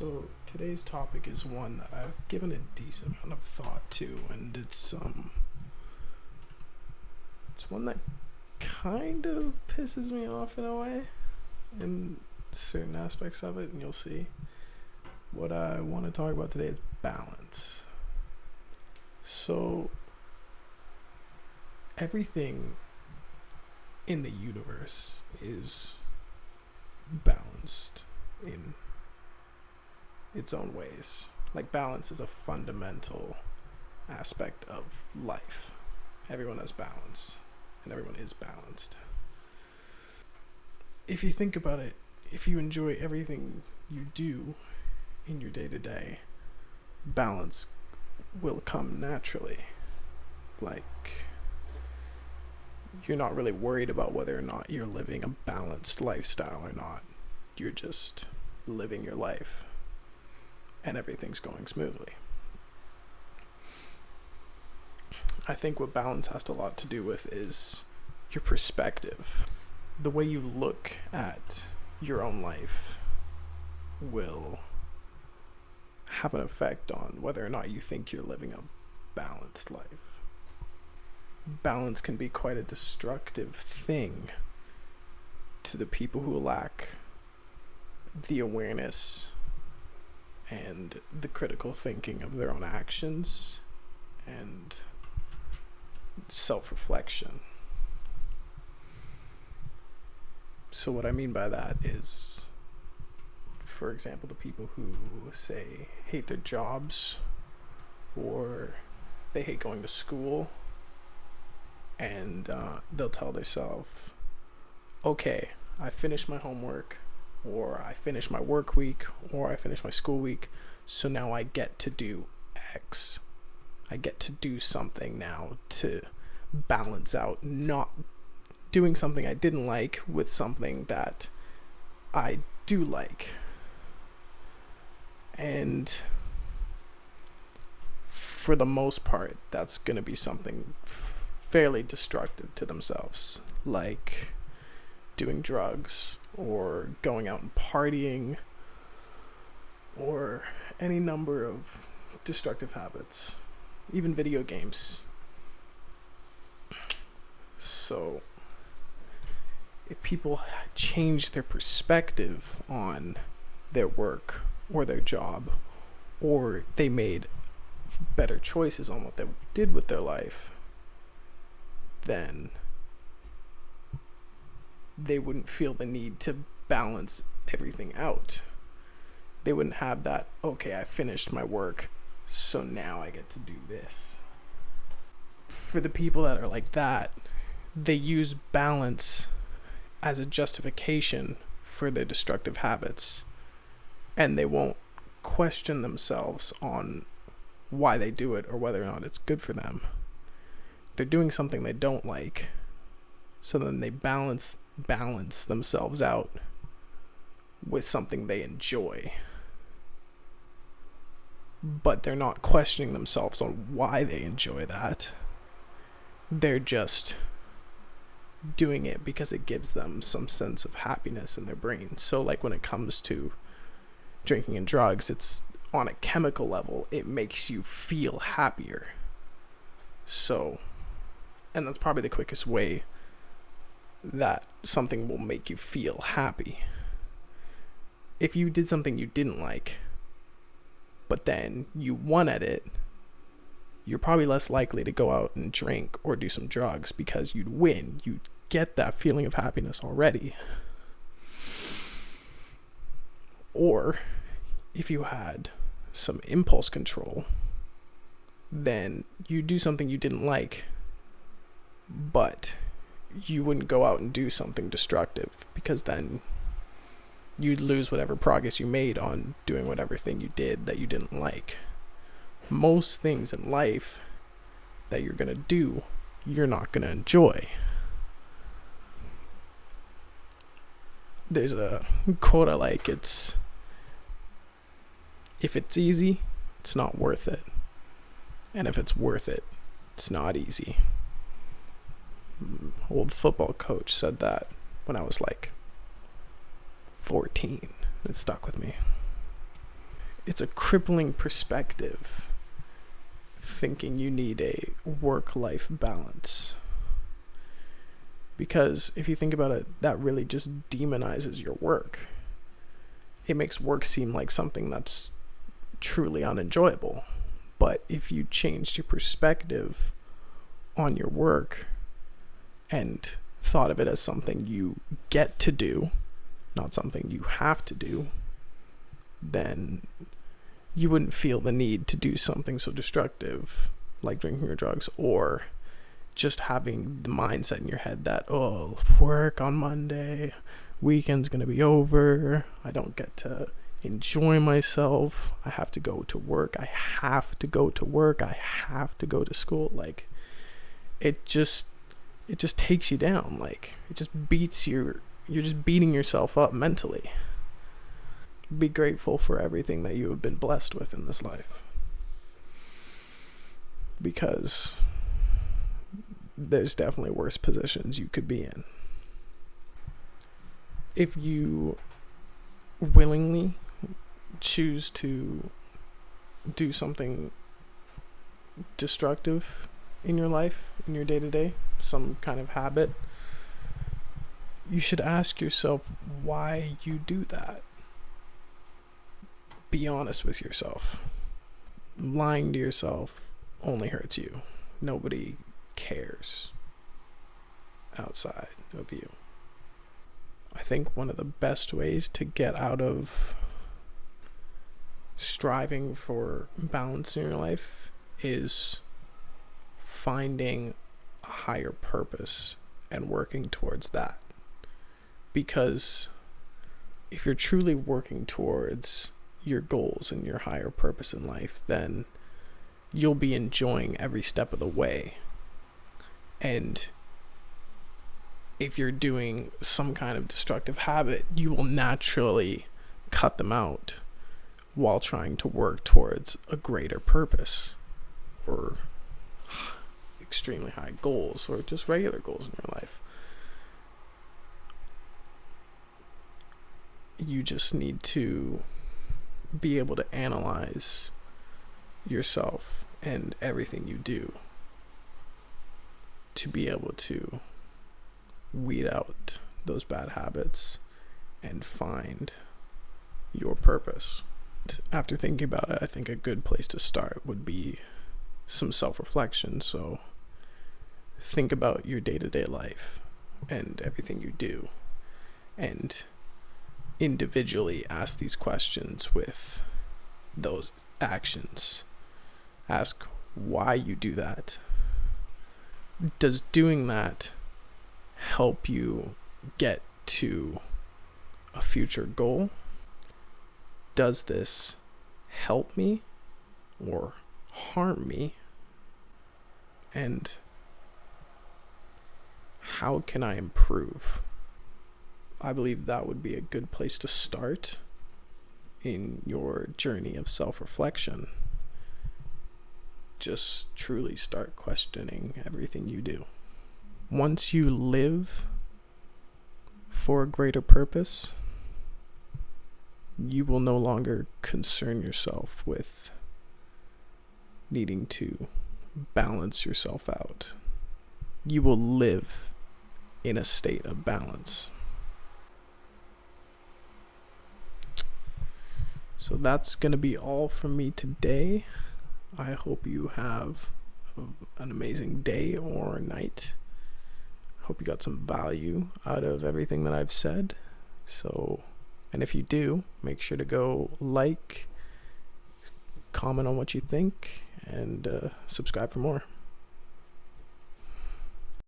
So today's topic is one that I've given a decent amount of thought to, and it's one that kind of pisses me off in a way, in certain aspects of it, and you'll see. What I want to talk about today is balance. So everything in the universe is balanced in its own ways. Like, balance is a fundamental aspect of life. Everyone has balance, and everyone is balanced. If you think about it, if you enjoy everything you do in your day to day, balance will come naturally. Like, you're not really worried about whether or not you're living a balanced lifestyle or not. You're just living your life, and everything's going smoothly. I think what balance has a lot to do with is your perspective. The way you look at your own life will have an effect on whether or not you think you're living a balanced life. Balance can be quite a destructive thing to the people who lack the awareness and the critical thinking of their own actions and self-reflection. So what I mean by that is, for example, the people who say hate their jobs, or they hate going to school, and they'll tell themselves, okay, I finished my homework, or I finished my work week, or I finished my school week, so now I get to do X. I get to do something now to balance out not doing something I didn't like with something that I do like. And for the most part, that's going to be something fairly destructive to themselves, like doing drugs or going out and partying or any number of destructive habits, even video games. So if people change their perspective on their work or their job, or they made better choices on what they did with their life, then they wouldn't feel the need to balance everything out. They wouldn't have that, okay, I finished my work, so now I get to do this. For the people that are like that, they use balance as a justification for their destructive habits, and they won't question themselves on why they do it or whether or not it's good for them. They're doing something they don't like, so then they balance themselves out with something they enjoy, but they're not questioning themselves on why they enjoy that. They're just doing it because it gives them some sense of happiness in their brain. So like when it comes to drinking and drugs, it's on a chemical level, it makes you feel happier. So, and that's probably the quickest way that something will make you feel happy. If you did something you didn't like, but then you won at it, you're probably less likely to go out and drink or do some drugs because you'd win. You'd get that feeling of happiness already. Or if you had some impulse control, then you do something you didn't like, but you wouldn't go out and do something destructive, because then you'd lose whatever progress you made on doing whatever thing you did that you didn't like. Most things in life that you're going to do, you're not going to enjoy. There's a quote I like, it's, if it's easy, it's not worth it. And if it's worth it, it's not easy. Old football coach said that when I was like 14. It stuck with me. it's a crippling perspective thinking you need a work-life balance. Because if you think about it, that really just demonizes your work. It makes work seem like something that's truly unenjoyable. But if you changed your perspective on your work and thought of it as something you get to do, not something you have to do, then you wouldn't feel the need to do something so destructive like drinking or drugs, or just having the mindset in your head that, oh, work on Monday, weekend's gonna be over, I don't get to enjoy myself, I have to go to work, I have to go to work, I have to go to school. Like, it just takes you down. Like, it just beats you're just beating yourself up mentally. Be grateful for everything that you have been blessed with in this life, because there's definitely worse positions you could be in. If you willingly choose to do something destructive in your life, in your day-to-day, some kind of habit, you should ask yourself why you do that. Be honest with yourself. Lying to yourself only hurts you. Nobody cares outside of you. I think one of the best ways to get out of striving for balance in your life is finding a higher purpose and working towards that. Because if you're truly working towards your goals and your higher purpose in life, then you'll be enjoying every step of the way. And if you're doing some kind of destructive habit, you will naturally cut them out while trying to work towards a greater purpose, or extremely high goals, or just regular goals in your life. You just need to be able to analyze yourself and everything you do to be able to weed out those bad habits and find your purpose. After thinking about it, I think a good place to start would be some self-reflection. So think about your day-to-day life and everything you do, and individually ask these questions with those actions. Ask why you do that. Does doing that help you get to a future goal? Does this help me or harm me? And how can I improve? I believe that would be a good place to start in your journey of self-reflection. Just truly start questioning everything you do. Once you live for a greater purpose, you will no longer concern yourself with needing to balance yourself out. You will live in a state of balance. So that's going to be all from me today. I hope you have an amazing day or night. Hope you got some value out of everything that I've said. And if you do, make sure to go like, comment on what you think, and subscribe for more.